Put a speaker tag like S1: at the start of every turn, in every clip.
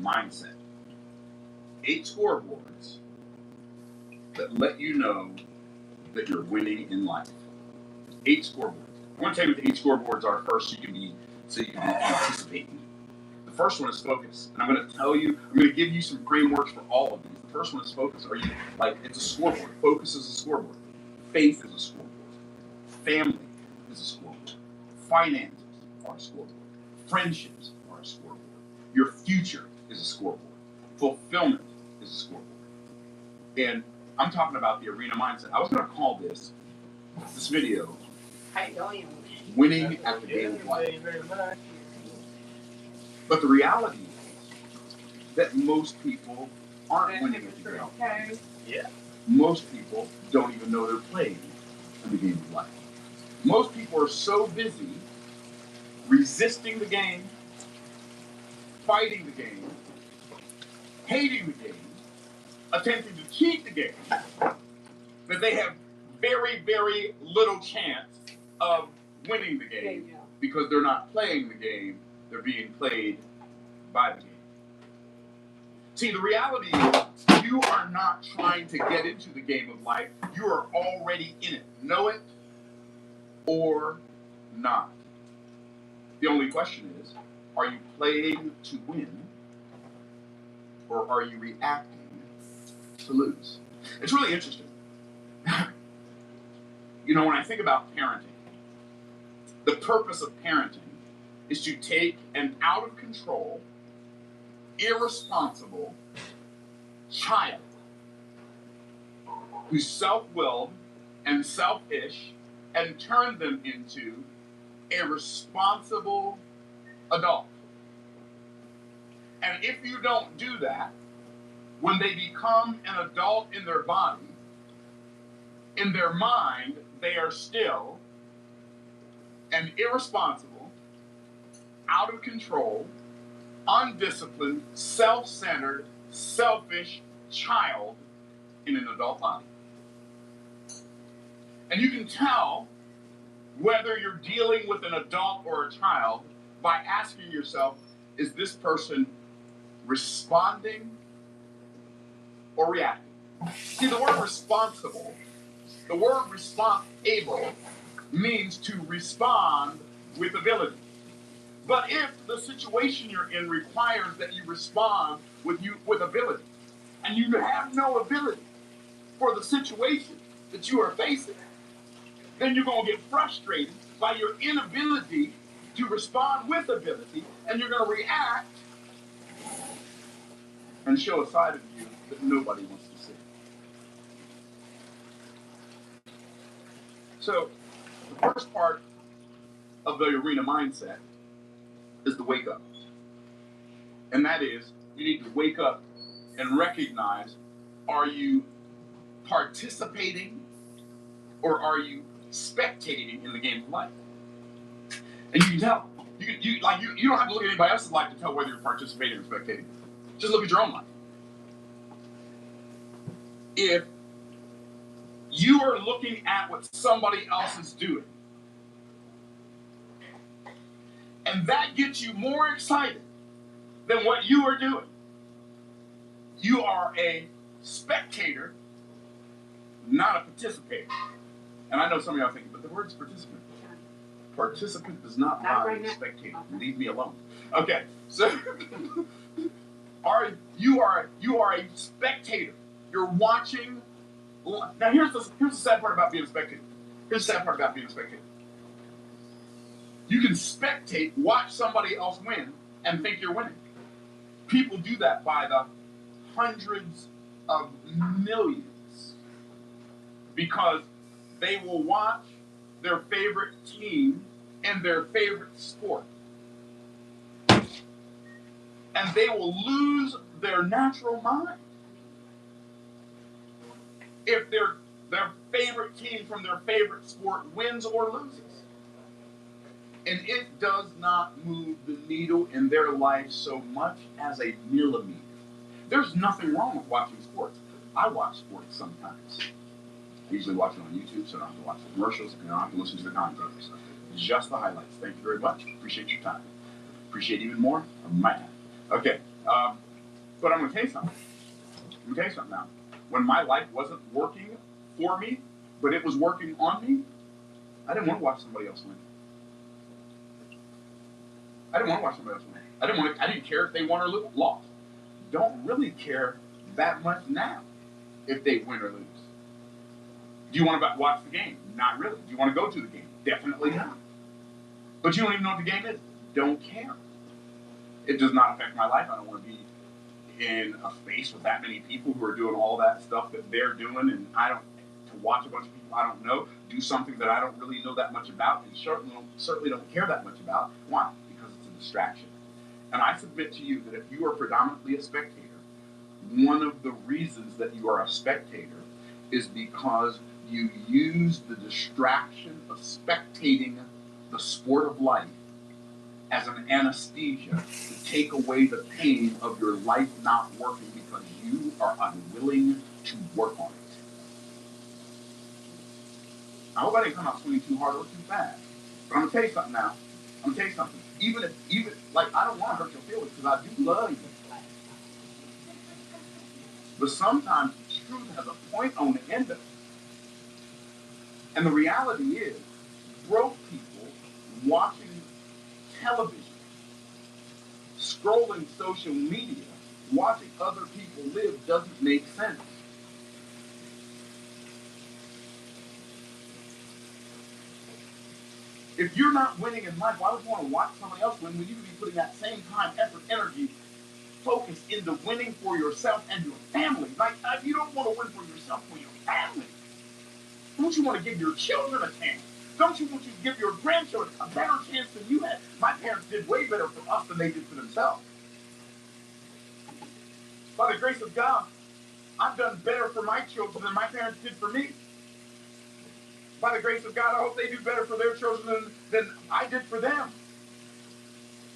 S1: Mindset. 8 scoreboards that let you know that you're winning in life. 8 scoreboards. I want to tell you what the 8 scoreboards are first so you can anticipate. The first one is focus. And I'm going to give you some frameworks for all of these. The first one is focus. It's a scoreboard. Focus is a scoreboard. Faith is a scoreboard. Family is a scoreboard. Finances are a scoreboard. Friendships are a scoreboard. Your future is a scoreboard. Fulfillment is a scoreboard. And I'm talking about the arena mindset. I was going to call this video, Winning at the Game of Life. But the reality is that most people aren't winning at the game of life. Yeah. Most people don't even know they're playing in the game of life. Most people are so busy resisting the game, fighting the game, hating the game, attempting to cheat the game, that they have very, very little chance of winning the game because they're not playing the game, they're being played by the game. See, the reality is you are not trying to get into the game of life, you are already in it. Know it or not. The only question is, are you playing to win or are you reacting to lose? It's really interesting. When I think about parenting, the purpose of parenting is to take an out of control, irresponsible child who's self-willed and selfish and turn them into a responsible adult. And if you don't do that, when they become an adult in their body, in their mind, they are still an irresponsible, out of control, undisciplined, self-centered, selfish child in an adult body. And you can tell whether you're dealing with an adult or a child by asking yourself, is this person responding or reacting? See, the word responsible, the word responsible means to respond with ability. But if the situation you're in requires that you respond with ability, and you have no ability for the situation that you are facing, then you're going to get frustrated by your inability to respond with ability, and you're going to react and show a side of you that nobody wants to see. So, the first part of the arena mindset is to wake up. And that is, you need to wake up and recognize, are you participating or are you spectating in the game of life? And you can tell. You don't have to look at anybody else's life to tell whether you're participating or spectating. Just look at your own life. If you are looking at what somebody else is doing, and that gets you more excited than what you are doing, you are a spectator, not a participator. And I know some of y'all think, but the word's participant. Participant does not rhyme with spectator. Leave me alone. Okay, so you are a spectator. You're watching. Now here's the sad part about being a spectator. Here's the sad part about being a spectator. You can spectate, watch somebody else win, and think you're winning. People do that by the hundreds of millions because they will watch their favorite team and their favorite sport. And they will lose their natural mind. If their favorite team from their favorite sport wins or loses. And it does not move the needle in their life so much as a millimeter. There's nothing wrong with watching sports. I watch sports sometimes. I usually watch it on YouTube, so I don't have to watch the commercials and I don't have to listen to the commentators. Just the highlights. Thank you very much. Appreciate your time. Appreciate even more. I might have. Okay. But I'm going to tell you something. I'm going to tell you something now. When my life wasn't working for me, but it was working on me, I didn't want to watch somebody else win. I didn't want to watch somebody else win. I didn't care if they won or lost. Don't really care that much now if they win or lose. Do you want to watch the game? Not really. Do you want to go to the game? Definitely not. But you don't even know what the game is. Don't care. It does not affect my life. I don't want to be in a space with that many people who are doing all that stuff that they're doing, and to watch a bunch of people I don't know do something that I don't really know that much about, and certainly don't care that much about. Why? Because it's a distraction. And I submit to you that if you are predominantly a spectator, one of the reasons that you are a spectator is because you use the distraction of spectating the sport of life as an anesthesia to take away the pain of your life not working because you are unwilling to work on it. I hope I didn't come out swinging too hard or too fast. But I'm going to tell you something now. I'm going to tell you something. Even I don't want to hurt your feelings because I do love you. But sometimes truth has a point on the end of it. And the reality is, broke people watching television, scrolling social media, watching other people live doesn't make sense. If you're not winning in life, why would you want to watch somebody else win when you could be putting that same time, effort, energy, focus into winning for yourself and your family? Like, if you don't want to win for yourself, for your family, don't you want to give your children a chance? Don't you want to give your grandchildren a better chance than you had? My parents did way better for us than they did for themselves. By the grace of God, I've done better for my children than my parents did for me. By the grace of God, I hope they do better for their children than I did for them.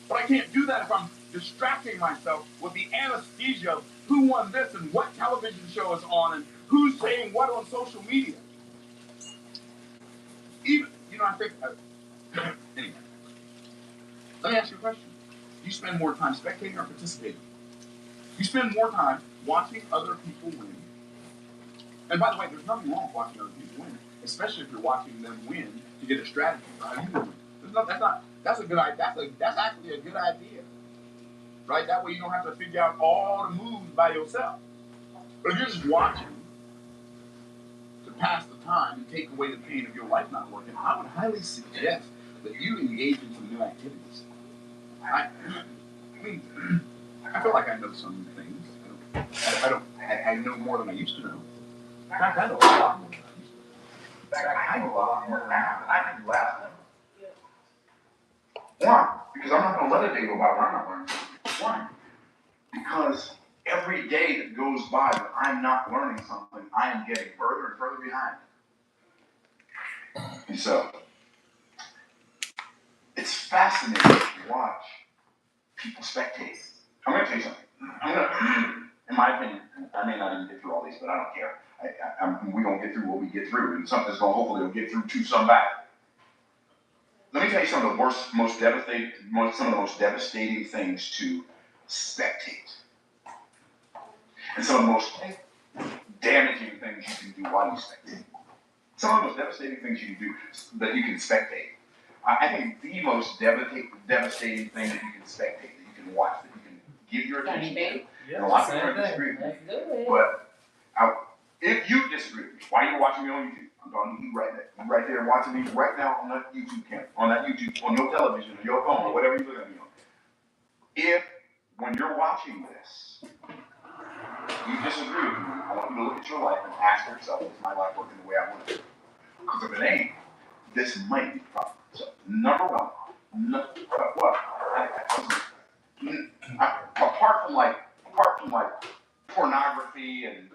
S1: But I can't do that if I'm distracting myself with the anesthesia of who won this and what television show is on and who's saying what on social media. Even, I think, anyway, let me ask you a question. Do you spend more time spectating or participating? You spend more time watching other people win. And by the way, there's nothing wrong with watching other people win, especially if you're watching them win to get a strategy for how you win. That's a good idea. That's actually a good idea, right? That way you don't have to figure out all the moves by yourself. But if you're just watching to pass the time and take away the pain of your life not working, I would highly suggest that you engage in some new activities. I feel like I know some things. I know more than I used to know. In fact, I know a lot more than I used to know. In fact, I know a lot more than I do last night. Why? Because I'm not going to let a day go by where I'm not learning. Why? Because every day that goes by that I'm not learning something, I am getting further and further behind. And so, it's fascinating to watch people spectate. I'm going to tell you something. In my opinion, I may not even get through all these, but I don't care. We're going to get through what we get through, and something's going to hopefully get through to somebody. Let me tell you some of the most devastating things to spectate. And some of the most damaging things you can do while you spectate. Some of the most devastating things you can do that you can spectate. I think the most devastating thing that you can spectate, that you can watch, that you can give your attention to, and a lot of people disagree with me. But if you disagree with me, why are you watching me on YouTube? I'm talking to you right there. You right there watching me right now on that YouTube camera, on your television, on your phone, or whatever you look at me on. If, when you're watching this, you disagree with me, I want you to look at your life and ask yourself, is my life working the way I want it to? Because if it ain't, this might be the problem. So, number one, apart from apart from like pornography and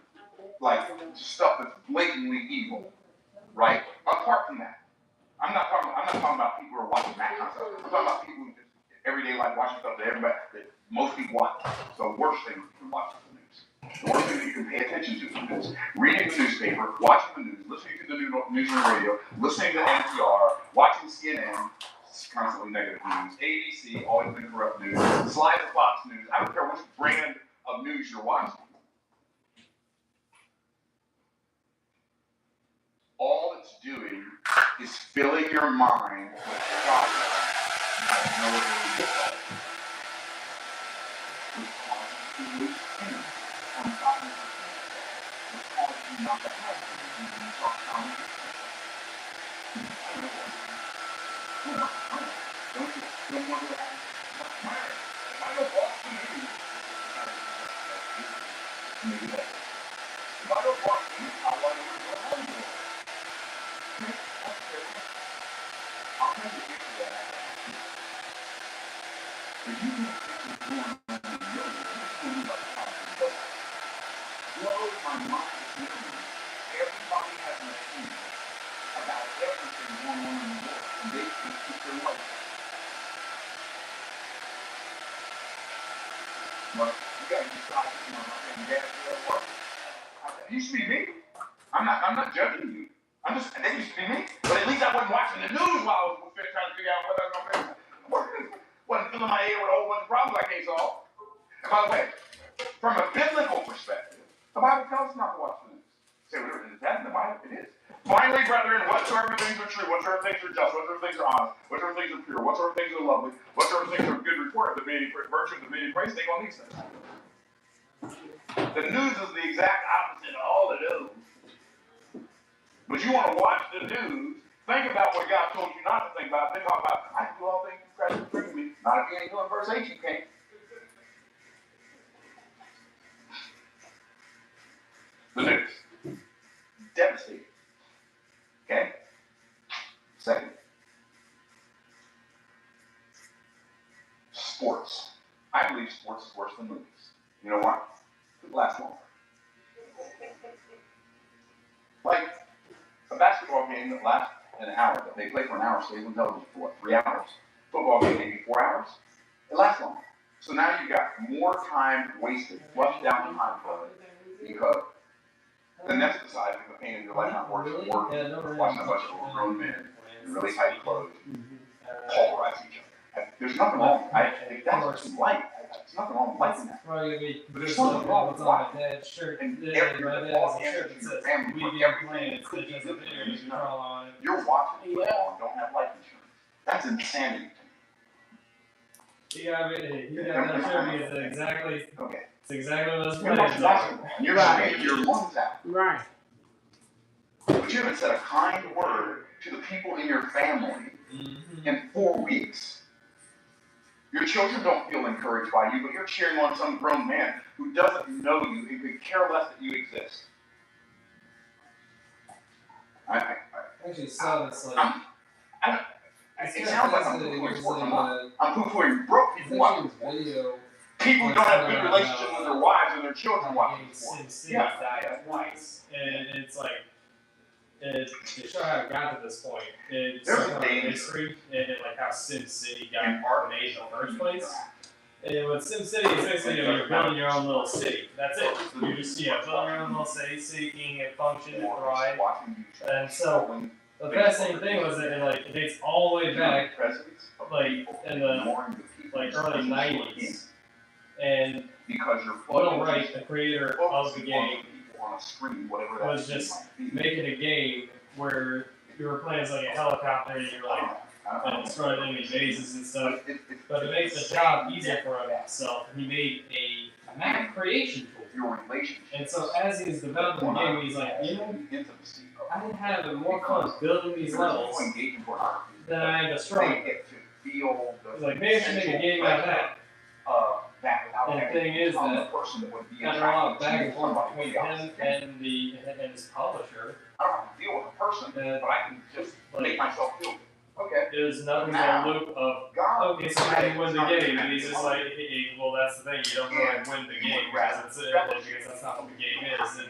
S1: like stuff that's blatantly evil, right? Apart from that, I'm not talking about people who are watching that kind of stuff. I'm talking about people who just everyday life watching stuff that most people watch. So worst thing you can watch is the news. The worst thing that you can pay attention to is the news. Reading the newspaper, watching the news, listening to the news on the radio, listening to NPR, watching CNN, constantly negative news, ABC, always been corrupt news, slide the Fox News. I don't care which brand of news you're watching. All it's doing is filling your mind with God. I know what it is. Which causes you to lose energy on top of it. Which causes you not to have energy when you start counting your don't want to have if I don't watch the news, maybe that. If I don't watch the news, I want to go home. I'll never get to that. But you can think it's going on in the middle. This is about the blows my mind. Everybody has an opinion about everything going on in the world, and they can keep their life. But you got to decide, and dad will work. It used to be me. I'm not judging you. They used to be me. But at least I wasn't watching the news while I was trying to figure out what I was going to do. Wasn't filling my head with a whole bunch of problems I can't solve. And by the way, from a biblical perspective, the Bible tells us not to watch the news. Say, is that in the Bible? It is. Finally, brethren, whatsoever things are true, whatsoever things are just, whatsoever things are honest, whatsoever things are pure, whatsoever things are lovely, whatsoever things are good report, the virtue of the meaning praise, think on these things. The news is the exact opposite of all of those. But you want to watch the news, think about what God told you not to think about, then talk about, I can do all things through Christ who strengthens me. Not if you ain't doing verse 8, you can't. The news. Devastating. Okay? Second. Sports. I believe sports is worse than movies. You know why? It lasts longer. Like a basketball game that lasts an hour, that they play for an hour, stays on television for what, 3 hours? Football game maybe 4 hours? It lasts longer. So now you've got more time wasted, flushed down the time for it, because then that's the side of the pain in your life, not working, watching a bunch of grown men in really tight clothes, pulverize each other. There's nothing wrong. I think that's what you like. There's nothing wrong with liking that. But there's something wrong with watching it. And every ball game that your family put everything that could be good for you, you're watching football and don't have life insurance. That's insanity to me.
S2: You got that shirt because exactly.
S1: Okay.
S2: It's exactly what
S1: you're watching basketball. You're screaming your lungs out.
S3: Right.
S1: But you haven't said a kind word to the people in your family in 4 weeks. Your children don't feel encouraged by you, but you're cheering on some grown man who doesn't know you and could care less that you exist. I
S2: actually saw this like.
S1: It sounds like I'm poo-pooing sports. I'm pooh-pooing broke people watching sports. People who don't have good relationships with their wives and their children watching sports.
S2: Yeah, died twice, and it's like to show how it got to this point. It's a history and like how Sim City got made in the first place. And with Sim City, it's basically you're building your own little city. That's it. You're just building your own little city, seeking and function and thrive. And so the fascinating thing was that it dates all the way back, like in the early 90s. And Will Wright, the creator of the game, was just making a game where you were playing as like a helicopter and you're like destroying enemy bases and stuff. But to make the job easier for himself, he made a map creation tool. And so as he was developing the game, he's like, I didn't have more fun building these levels than I had destroying them. He's like, maybe I should make a game out of that. And the thing is that there's a lot of back and forth between him and his publisher.
S1: I don't have to deal with a person, but I can just make myself feel good. Okay.
S2: There's nothing but a loop of, okay, so how do you win the game? And he's just like, hey, well, that's the thing, you don't really win the game because that's not what the game is. And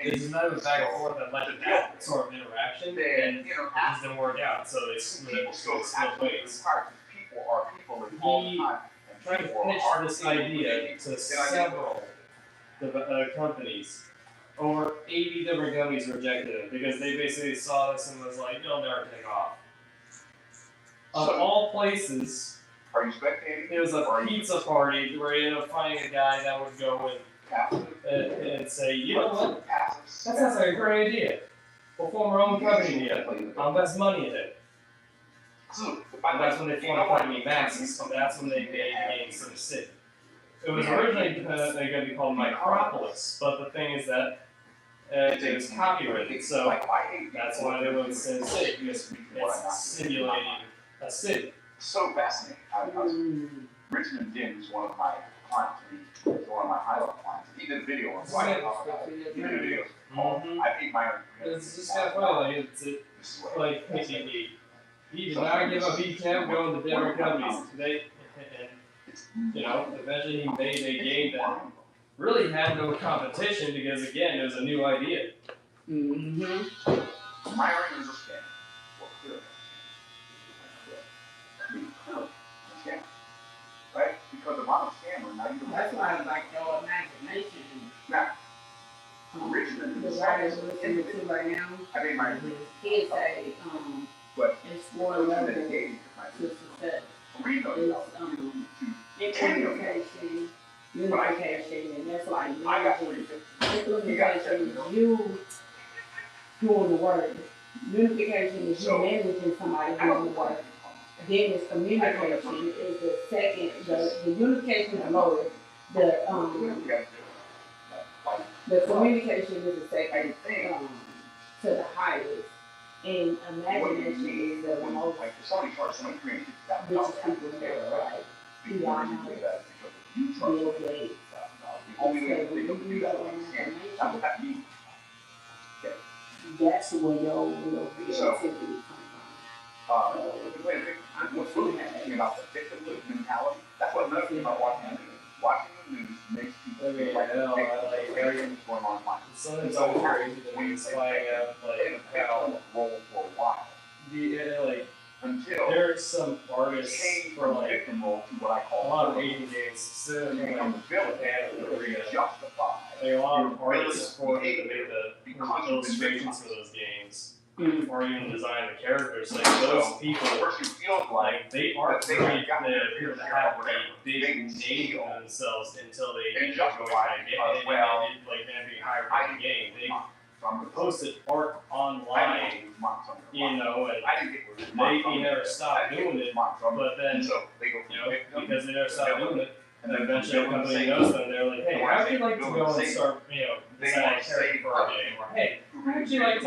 S2: there's another back and forth that led to that sort of interaction, and it just didn't work out, so they split ways. He tried to pitch this idea to several companies. Over 80 different companies rejected it because they basically saw this and was like, it'll never take off. Of all places,
S1: are you spectating?
S2: It was a pizza party where you ended up finding a guy that would go and say, you know what? That sounds like a great idea. We'll form our own company together. I'll invest money in it. And that's when they formed the company Maxis, and that's when they made the game SimCity. It was originally going to be called Micropolis, but the thing is that it was copyrighted, so that's why they went SimCity, because it's simulating a city.
S1: So fascinating. Richmond Dim is one of my clients. He's one of my highlight clients. He did a video on why I talk about it. He did a video called I Paid My Own.
S2: It's just kind of funny, like, he did not give up. He kept going to different companies. Eventually he made a game that really had no competition because, again, it was a new idea.
S1: Mm-hmm. My ring is a scam. Well, clearly. Scam. Right? Because if I'm a scammer, now you don't.
S3: That's why I like your imagination.
S1: Now, Richmond
S3: the writer we're listening to right now,
S1: I mean, my
S3: he say, it's more level to success. It's implementation, unification, and that's like implementation is you doing the work. Unification is you managing somebody doing the work. Then it's communication is the second, the unification is lower. The communication is the second to the highest. And imagination is the most richest people in the world, right? Elon Musk, Bill Gates. That's where your real creativity comes from.
S1: What's really interesting about the victimhood mentality, that's what another thing about watching the news. Watching the news makes people feel like everything's going on in life.
S2: Sometimes I'm crazy when it's flying out, how
S1: roll for a while.
S2: Until there are some artists for
S1: victim role to what I call
S2: a lot of Asian games, specifically Japan and Korea. A lot of artists for them to make the illustrations for those games. Or even design the characters, like those people, like they aren't really appear to have a big name to themselves until they end up going by game, and being hired for the game. They posted art online, and they never stopped doing it, but then, because they never stopped doing it, and then eventually a company knows them, they're like, hey, how would you like to go and start, designing a character for our game? Or, hey, how would you like to,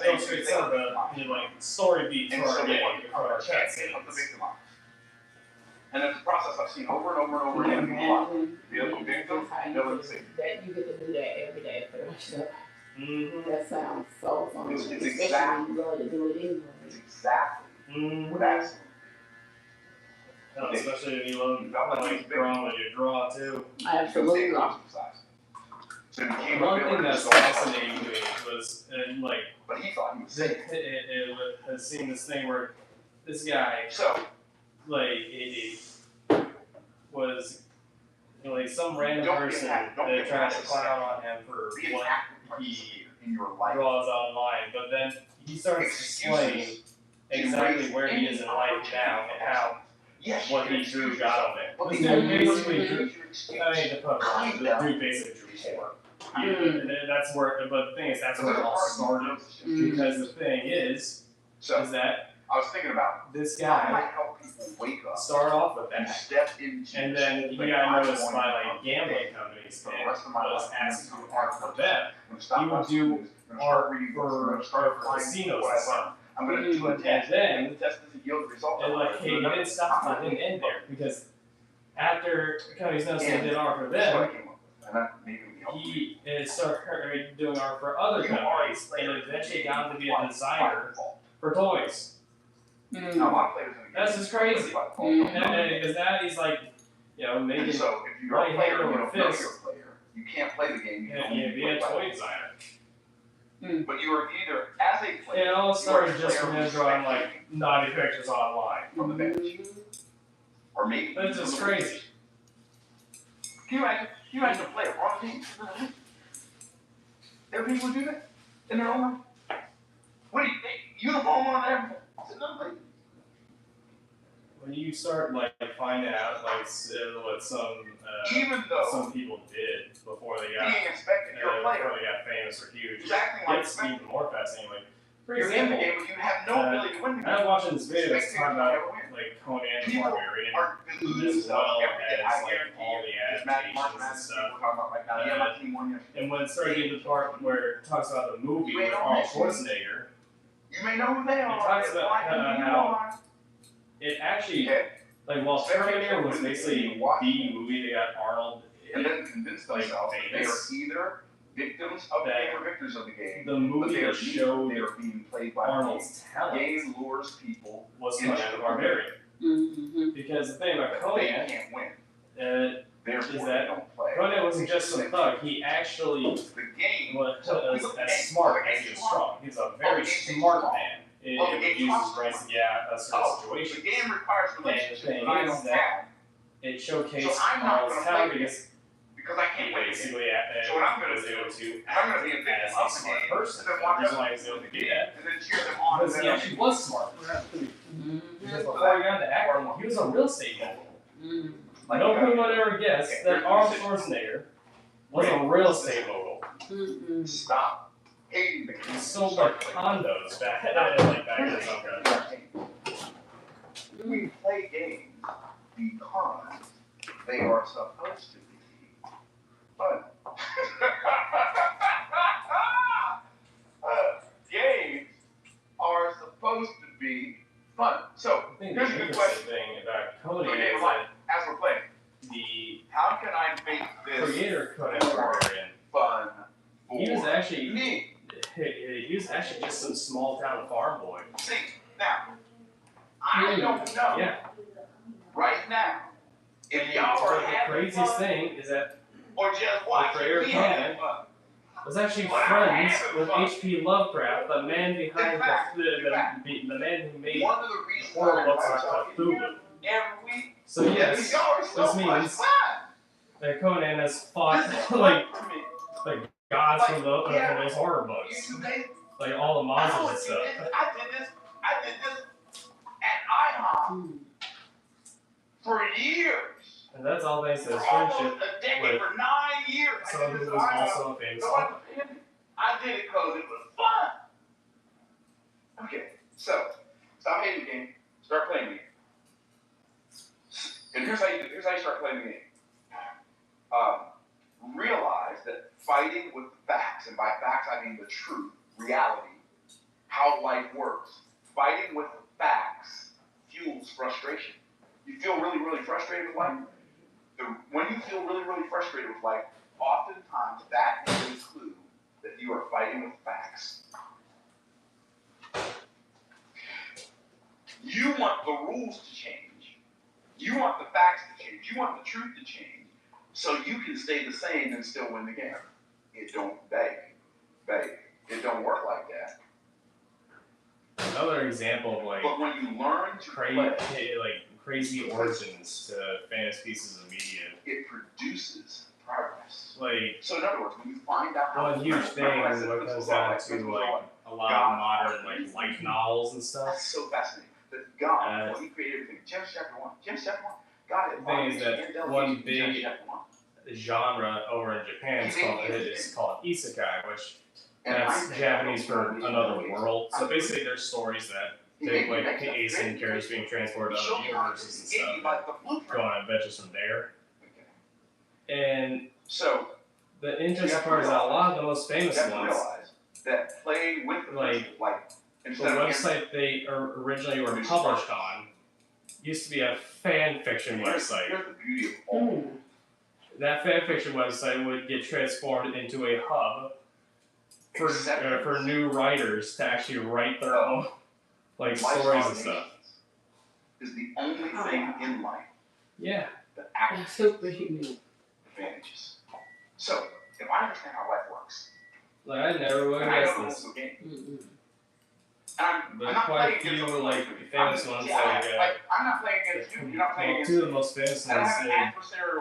S2: illustrate some of the, story beats for our game, for our chat scenes?
S1: And it's a process I've seen over and over and over again.
S3: That you get to do that every day for the rest of your life.
S2: Mm-hmm.
S3: That sounds so fun.
S1: It's
S3: Especially
S1: exactly,
S3: when you go to do it anyway.
S1: It's exactly what I see.
S2: Especially if you love drawing when you draw too.
S3: Absolutely.
S2: One thing that's fascinating to me was,
S1: but he thought he was safe.
S2: It has seen this thing where this guy, it was, some random person that tried to clown on him for what he draws online, but then he starts displaying exactly where he is in life now and how what he drew got on there. This dude basically drew, the dude basically drew porn. That's where, but the thing is, that's where it all started. Because the thing is that
S1: I was thinking about
S2: this guy started off with that, and then he got noticed by gambling companies and was asked to do art for them. He would do art for casinos and stuff. And then, he didn't stop, he didn't end there, because after companies noticed he did art for them, he started doing art for other companies, and eventually got to be a designer for toys.
S1: Now, a lot of players in the game.
S2: That's just crazy. Because now he's like, making
S1: so if you're a player and you don't know you're a player, you can't play the game. You
S2: can't be a toy designer.
S1: But you are either as a player.
S2: It all started just from him drawing like naughty pictures online
S1: from the bench, or maybe
S2: that's just crazy.
S1: Can you imagine a player on the team? There are people who do that in their own life. What do you think? Uniform on everything.
S2: When you start like finding out like what some people did before they got famous or huge, it's even more fascinating. Like for example, I was watching this video that's talking about like Conan the Barbarian, as well as like all the adaptations and stuff. And when it started getting to the part where it talks about the movie with Arnold Schwarzenegger,
S1: you may know who they are.
S2: It talks about how it actually, like, while Terminator was basically the movie that got Arnold,
S1: and then convinced themselves that they are either victims of the game or victors of the game.
S2: The movie that showed
S1: they are being played by
S2: Arnold's talent
S1: game lures people
S2: was Conan the Barbarian. Because the thing about Conan
S1: can't win.
S2: Is that Conan wasn't just some thug. He actually was as smart as he was strong. He's a very smart man. It would use his brains to get out of certain situations.
S1: The game requires
S2: relationships, and the thing is that it showcased Arnold's talent because
S1: I can't
S2: he basically was able to act as a smart person. The reason why he was able to do that because he actually was smart. Because before he got into acting, he was a real estate mogul. Nobody would ever guess that Arnold Schwarzenegger was a real estate mogul.
S1: Stop.
S2: He sold like condos back in his own country.
S1: We play games because they are supposed to be fun. Games are supposed to be fun. So
S2: here's the interesting thing about Conan is that
S1: as we're playing, how can I make this
S2: creator Conan the Barbarian
S1: fun?
S2: He was actually just some small town farm boy.
S1: See, now, I don't know.
S2: Yeah.
S1: Right now, if y'all are
S2: the craziest thing is that
S1: or just watch
S2: the creator Conan was actually friends with H.P. Lovecraft, the man behind the man who made horror books like Cthulhu. So yes, this means that Conan has fought like gods from those horror books, like all the monsters and stuff.
S1: I did this at IHOP for years.
S2: And that's all thanks to his friendship with
S1: for 9 years.
S2: someone who was also a famous author.
S1: I did it because it was fun. Okay, so stop hating the game. Start playing the game. And here's how you start playing the game. Realize that fighting with facts, and by facts I mean the truth, reality, how life works. Fighting with facts fuels frustration. You feel really, really frustrated with life? When you feel really, really frustrated with life, oftentimes that is a clue that you are fighting with facts. You want the rules to change. You want the facts to change. You want the truth to change. So you can stay the same and still win the game. It don't It don't work like that.
S2: Another example of
S1: but when you learn to
S2: crazy origins to famous pieces of media,
S1: it produces progress.
S2: So
S1: in other words, when you find out how
S2: one huge thing when it comes down to a lot of modern life novels and stuff.
S1: That's so fascinating. That God, He created everything. Genesis chapter 1.
S2: The thing is that one big genre over in Japan is called isekai, which that's Japanese for another world. So basically, there's stories that take place in characters being transported to other universes and stuff, go on adventures from there. And
S1: so
S2: the interesting part is that a lot of the most famous ones,
S1: that playing with
S2: the website they originally were published on used to be a fan fiction website.
S1: Here's the beauty of all.
S2: That fan fiction website would get transformed into a hub for new writers to actually write their own stories and stuff.
S1: is the only thing in life that actually advantages. So, if I understand how life works,
S2: like I never would have guessed this. But quite a few like famous ones,
S1: I'm not playing against you. You're not playing against me.
S2: Two of the most famous ones,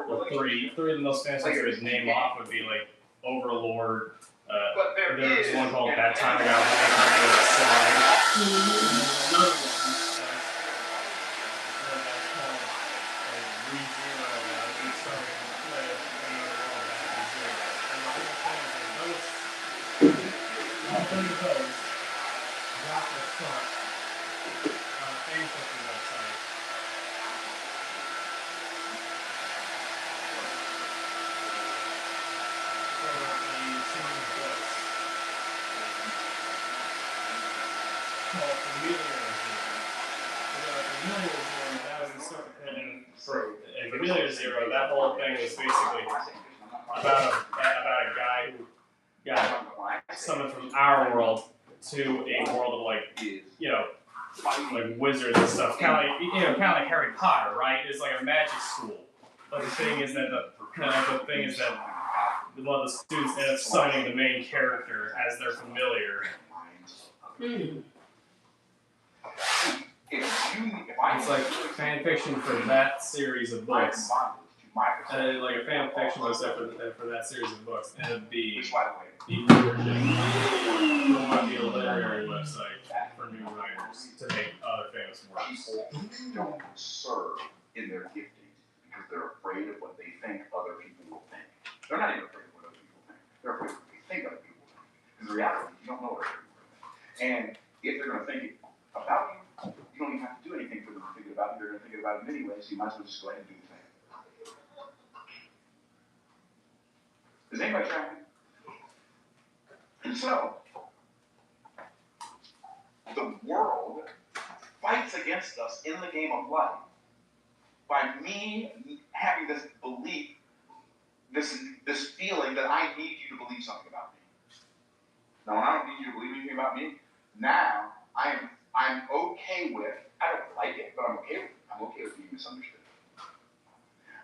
S2: well, three of the most famous ones I would name off would be like Overlord. There's one called That Time I Got Away from the Slide. Familiar Zero, that whole thing was basically about a guy who got summoned from our world to a world of like wizards and stuff, kind of like Harry Potter, right? It's like a magic school. But the thing is that one of the students ends up summoning the main character as their familiar. It's like fan fiction for that series of books. Like a fan fiction website for that series of books, and it'd be the might be a literary website for new writers to make other famous works.
S1: People don't serve in their giftings because they're afraid of what they think other people will think. They're not even afraid of what other people think. They're afraid of what they think other people think. Because the reality is you don't know what other people think. And if they're going to think about you, you don't even have to do anything for them to think about it. They're going to think about it anyway, so you might as well just go ahead and do the thing. Is anybody tracking? And so, the world fights against us in the game of life by me having this belief, this feeling that I need you to believe something about me. Now, when I don't need you to believe anything about me, now I'm okay with, I don't like it, but I'm okay with it. I'm okay with being misunderstood.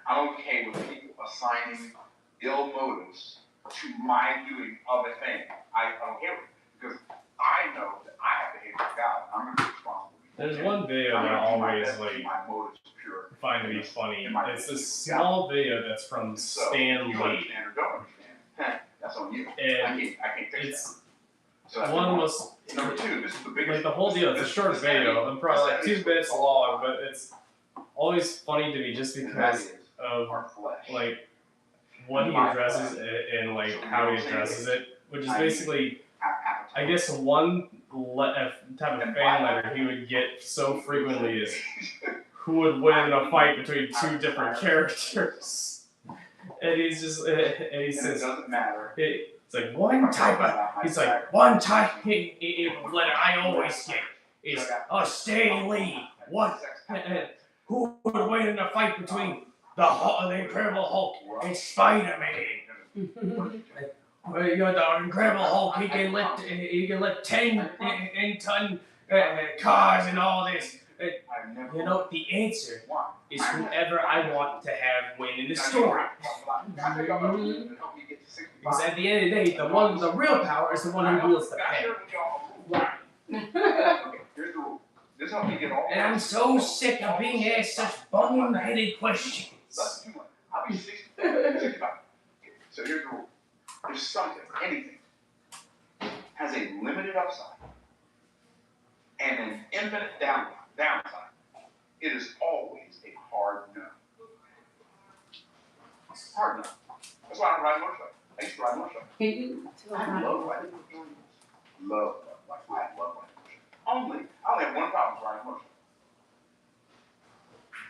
S1: I'm okay with people assigning ill motives to my doing of a thing. I'm okay with it because I know that I have the hate of God. I'm going to be responsible.
S2: There's one video that I always find to be funny. It's a small video that's from Stan Lee.
S1: That's on you.
S2: And
S1: I can't fix
S2: that. One of the most,
S1: number two, this is the biggest,
S2: like the whole deal, it's a short video, and probably like 2 minutes long, but it's always funny to me just because of like what he addresses and like how he addresses it, which is basically, I guess one type of fan letter he would get so frequently is who would win in a fight between 2 different characters, and he says,
S1: it doesn't matter.
S2: It's like one type of letter I always get is Stan Lee. What? Who would win in a fight between the Incredible Hulk and Spider-Man? Well, you're the Incredible Hulk. He can lift 10-ton cars and all this. You know, the answer is whoever I want to have win in the story. Because at the end of the day, the one with the real power is the one who wields the pen.
S1: Here's the rule. This helps me get all.
S2: And I'm so sick of being asked such bone-headed questions.
S1: I'll be 65. So here's the rule. If something, anything, has a limited upside and an infinite downside, it is always a hard no. Hard no. That's why I don't ride a motorcycle. I used to ride a motorcycle. I love riding motorcycles. Love riding motorcycles. I only have one problem with riding a motorcycle.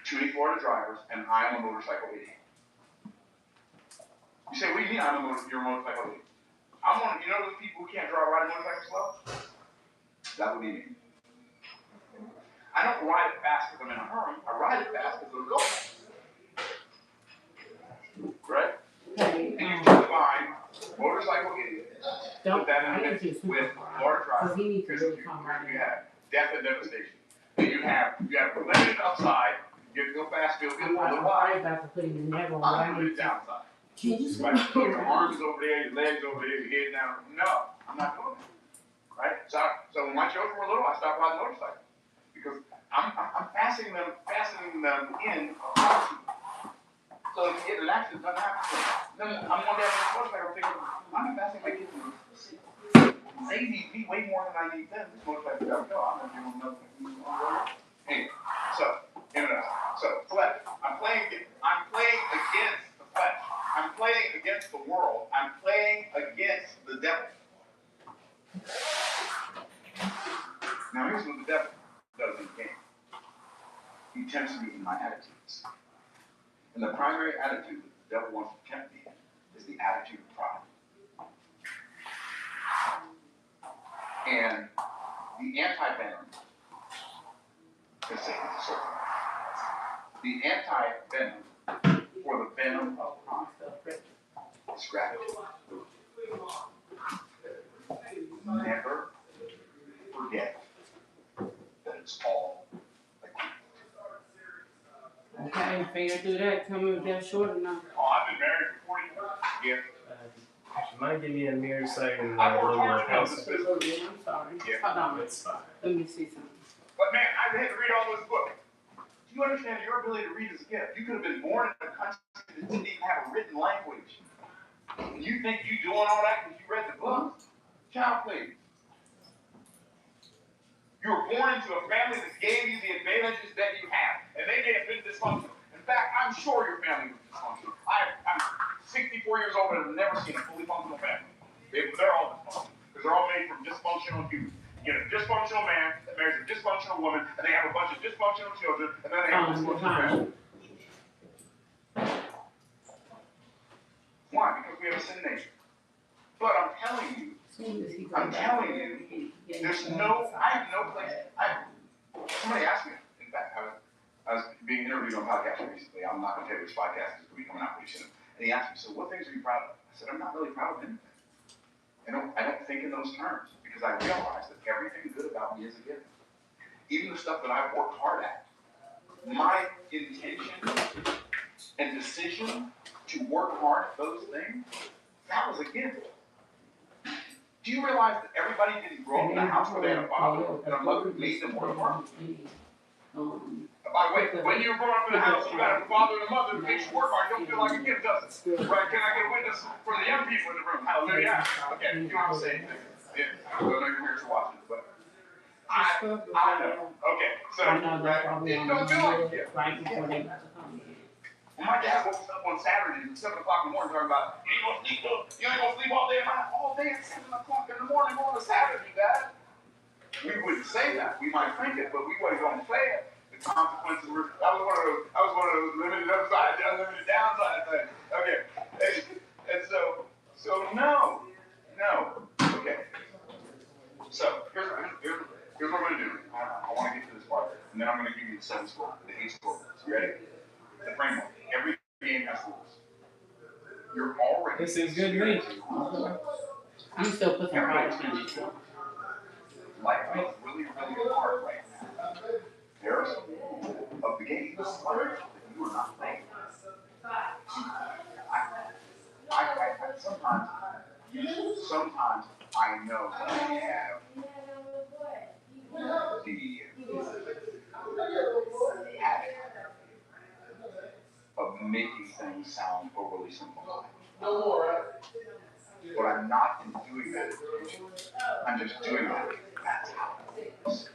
S1: Too many Florida drivers, and I am a motorcycle idiot. You say, what do you mean you're a motorcycle idiot? You know those people who can't ride a motorcycle slow? That's what he means. I don't ride it fast because I'm in a hurry. I ride it fast because it'll go fast. Right? And you define motorcycle idiot. Put that in a mix with Florida drivers. Because you have death and devastation. You have limited upside, you go fast, feel good,
S3: I'm
S1: pull it
S3: not
S1: wide.
S3: about to put it in that one.
S1: Unlimited downside.
S3: Can you
S1: Right? Put your arms over there, your legs over there, your head down. No, I'm not doing that. Right? So when my children were little, I stopped riding motorcycles because I'm fastening them in so if you get in an accident, nothing happens to them. Then I'm one day on the motorcycle thinking, I'm not fastening my kids in this. They need me way more than I need them. This motorcycle gotta go. I'm not doing nothing. Anyway, so flesh. I'm playing against the flesh. I'm playing against the world. I'm playing against the devil. Now here's what the devil does in the game. He tempts me in my attitudes. And the primary attitude that the devil wants to tempt me in is the attitude of pride. And the anti-venom is Satan's serpent. The anti-venom or the venom of pride is gratitude. Never forget that it's all a gift.
S3: Okay, figure through that. Coming down short enough.
S1: Oh, I've been married for 40 years.
S2: You might give me a mere second.
S1: I worked
S2: little
S1: hard to know
S2: else.
S1: this business.
S3: I'm sorry.
S1: Yeah.
S3: Hold on.
S2: It's fine.
S3: Let me see something.
S1: But man, I had to read all those books. Do you understand your ability to read is a gift? You could have been born in a country that didn't even have a written language. And you think you doing all that because you read the books? Child, please. You were born into a family that gave you the advantages that you have. And they may have been dysfunctional. In fact, I'm sure your family was dysfunctional. I'm 64 years old and have never seen a fully functional family. They're all dysfunctional. Because they're all made from dysfunctional humans. You get a dysfunctional man that marries a dysfunctional woman, and they have a bunch of dysfunctional children, and then they have a dysfunctional family. Why? Because we have a sin nature. But I'm telling you, I have no place. Somebody asked me, in fact, I was being interviewed on a podcast recently. I'm not going to tell you which podcast is going to be coming out pretty soon. And he asked me, so what things are you proud of? I said, I'm not really proud of anything. I don't think in those terms because I realize that everything good about me is a gift. Even the stuff that I've worked hard at. My intention and decision to work hard at those things, that was a gift. Do you realize that everybody didn't grow up in a house where they had a father and a mother who made them work hard? By the way, when you were growing up in a house, you got a father and a mother who makes you work hard. You don't feel like a gift, does it? Right? Can I get a witness for the young people in the room? Hallelujah. Okay, you don't have to say anything. Yeah, I don't know your parents are watching, but I know. Okay, so it don't feel like a gift. When my dad woke us up on Saturday at 7 o'clock in the morning talking about, you ain't gonna sleep all day at 7 o'clock in the morning on a Saturday, Dad. We wouldn't say that. We might think it, but we wasn't gonna say it. The consequences were, that was one of those limited upside, unlimited downside things. Okay. And so no. Okay. So here's what I'm gonna do. I want to get to this part, and then I'm gonna give you the 7 score, the 8 score. You ready? The framework. Every game has rules. You're already.
S2: This is good news.
S3: I'm still putting
S1: Life feels really, really hard right now. There are some rules of the game that you are not playing. Sometimes I know that I have the habit of making things sound overly simplified. But I'm not in doing that intentionally. I'm just doing that. That's how it is.